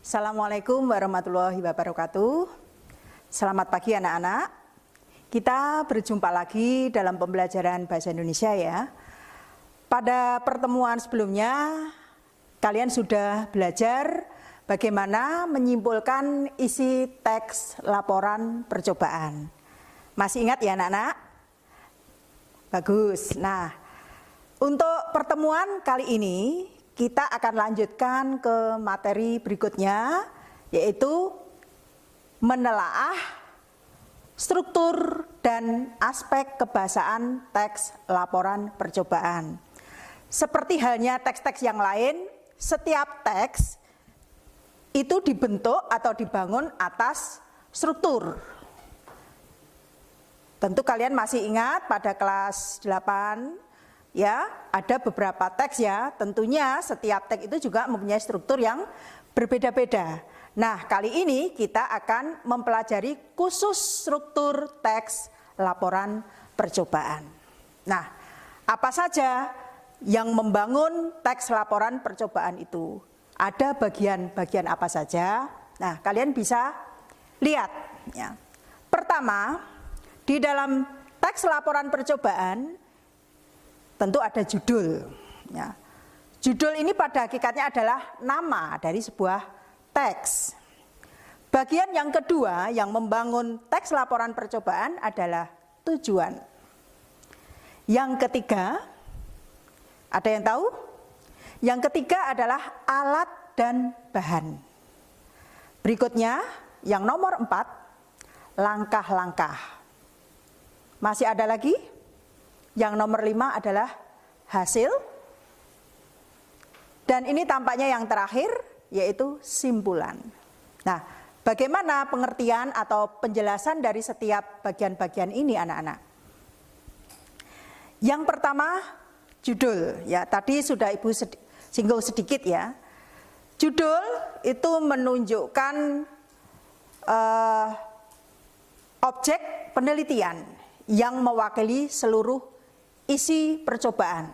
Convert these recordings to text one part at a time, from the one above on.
Assalamualaikum warahmatullahi wabarakatuh. Selamat pagi anak-anak. Kita berjumpa lagi dalam pembelajaran bahasa Indonesia ya. Pada pertemuan sebelumnya kalian sudah belajar bagaimana menyimpulkan isi teks laporan percobaan. Masih ingat ya anak-anak? Bagus. Nah, untuk pertemuan kali ini kita akan lanjutkan ke materi berikutnya, yaitu menelaah struktur dan aspek kebahasaan teks laporan percobaan. Seperti halnya teks-teks yang lain, setiap teks itu dibentuk atau dibangun atas struktur. Tentu kalian masih ingat pada kelas 8 ya, ada beberapa teks ya, tentunya setiap teks itu juga mempunyai struktur yang berbeda-beda. Nah, kali ini kita akan mempelajari khusus struktur teks laporan percobaan. Nah, apa saja yang membangun teks laporan percobaan itu? Ada bagian-bagian apa saja? Nah, kalian bisa lihat ya. Pertama, di dalam teks laporan percobaan tentu ada judul. Ya. Judul ini pada hakikatnya adalah nama dari sebuah teks. Bagian yang kedua yang membangun teks laporan percobaan adalah tujuan. Yang ketiga, ada yang tahu? Yang ketiga adalah alat dan bahan. Berikutnya, yang nomor 4, langkah-langkah. Masih ada lagi? Yang nomor 5 adalah hasil. Dan ini tampaknya yang terakhir, yaitu simpulan. Nah, bagaimana pengertian atau penjelasan dari setiap bagian-bagian ini anak-anak? Yang pertama, judul. Ya, tadi sudah Ibu singgung sedikit ya. Judul itu menunjukkan objek penelitian yang mewakili seluruh isi percobaan.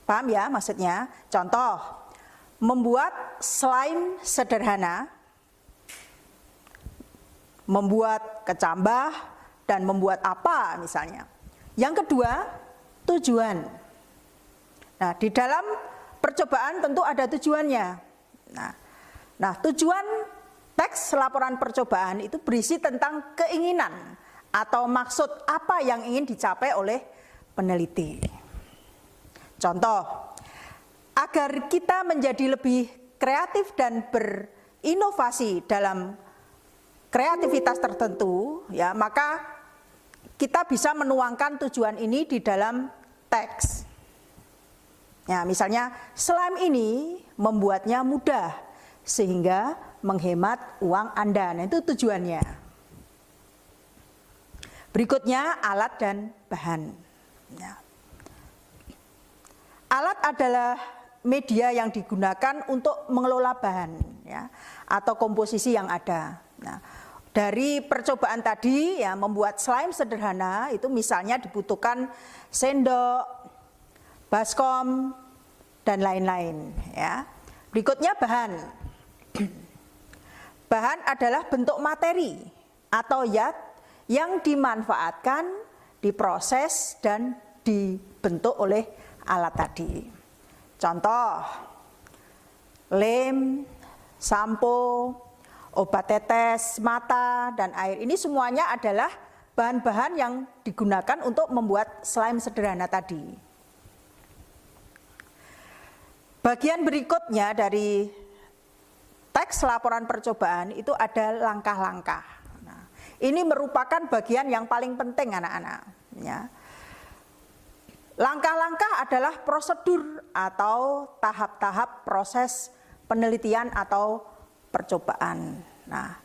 Paham ya maksudnya? Contoh, membuat slime sederhana, membuat kecambah, dan membuat apa misalnya. Yang kedua, tujuan. Nah, di dalam percobaan tentu ada tujuannya. Nah, tujuan teks laporan percobaan itu berisi tentang keinginan atau maksud apa yang ingin dicapai oleh peneliti. Contoh, agar kita menjadi lebih kreatif dan berinovasi dalam kreativitas tertentu, ya, maka kita bisa menuangkan tujuan ini di dalam teks. Ya, misalnya slime ini membuatnya mudah sehingga menghemat uang Anda. Nah, itu tujuannya. Berikutnya alat dan bahan. Ya. Alat adalah media yang digunakan untuk mengelola bahan ya, atau komposisi yang ada. Nah, dari percobaan tadi ya, membuat slime sederhana itu misalnya dibutuhkan sendok, baskom, dan lain-lain ya. Berikutnya bahan. Bahan adalah bentuk materi atau zat yang dimanfaatkan, diproses, dan dibentuk oleh alat tadi. Contoh, lem, sampo, obat tetes mata, dan air. Ini semuanya adalah bahan-bahan yang digunakan untuk membuat slime sederhana tadi. Bagian berikutnya dari teks laporan percobaan itu ada langkah-langkah. Ini merupakan bagian yang paling penting anak-anak. Ya. Langkah-langkah adalah prosedur atau tahap-tahap proses penelitian atau percobaan. Nah,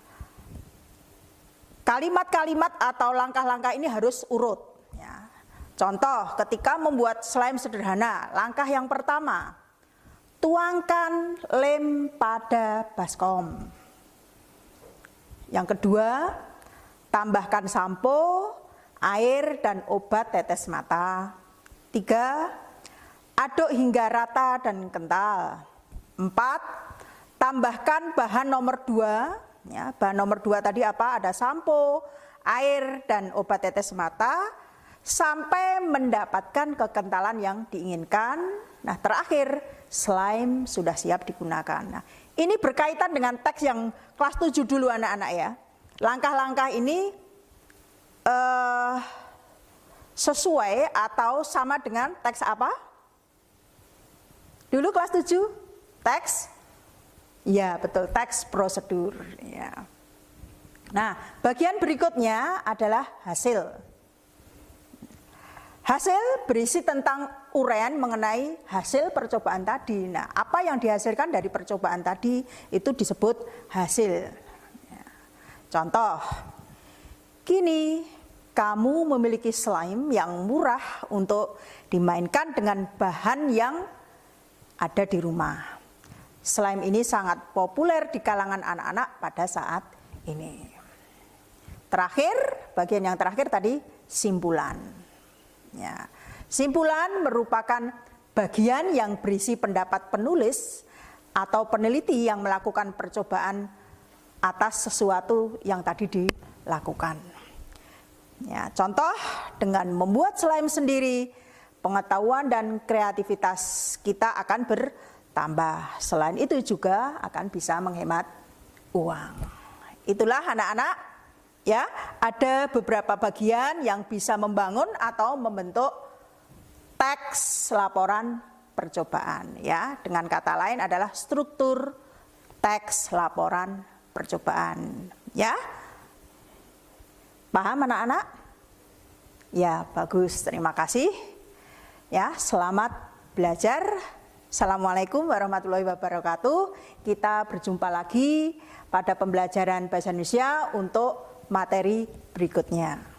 kalimat-kalimat atau langkah-langkah ini harus urut. Ya. Contoh, ketika membuat slime sederhana, langkah yang pertama, tuangkan lem pada baskom. Yang kedua, tambahkan sampo, air, dan obat tetes mata. 3. Aduk hingga rata dan kental. 4. tambahkan bahan nomor 2, ya, bahan nomor 2 tadi apa? Ada sampo, air, dan obat tetes mata, sampai mendapatkan kekentalan yang diinginkan. Nah, terakhir, slime sudah siap digunakan. Nah, ini berkaitan dengan teks yang kelas 7 dulu anak-anak ya. Langkah-langkah ini sesuai atau sama dengan teks apa? Dulu kelas 7, teks? Ya, betul, teks prosedur. Ya. Nah, bagian berikutnya adalah hasil. Hasil berisi tentang uraian mengenai hasil percobaan tadi. Nah, apa yang dihasilkan dari percobaan tadi itu disebut hasil. Contoh, kini kamu memiliki slime yang murah untuk dimainkan dengan bahan yang ada di rumah. Slime ini sangat populer di kalangan anak-anak pada saat ini. Terakhir, bagian yang terakhir tadi, simpulan. Ya. Simpulan merupakan bagian yang berisi pendapat penulis atau peneliti yang melakukan percobaan atas sesuatu yang tadi dilakukan. Ya, contoh, dengan membuat slime sendiri, pengetahuan dan kreativitas kita akan bertambah. Selain itu juga akan bisa menghemat uang. Itulah anak-anak. Ya, ada beberapa bagian yang bisa membangun atau membentuk teks laporan percobaan. Ya, dengan kata lain adalah struktur teks laporan percobaan. Ya, paham anak-anak? Ya, bagus. Terima kasih. Ya, selamat belajar. Assalamualaikum warahmatullahi wabarakatuh. Kita berjumpa lagi pada pembelajaran bahasa Indonesia untuk materi berikutnya.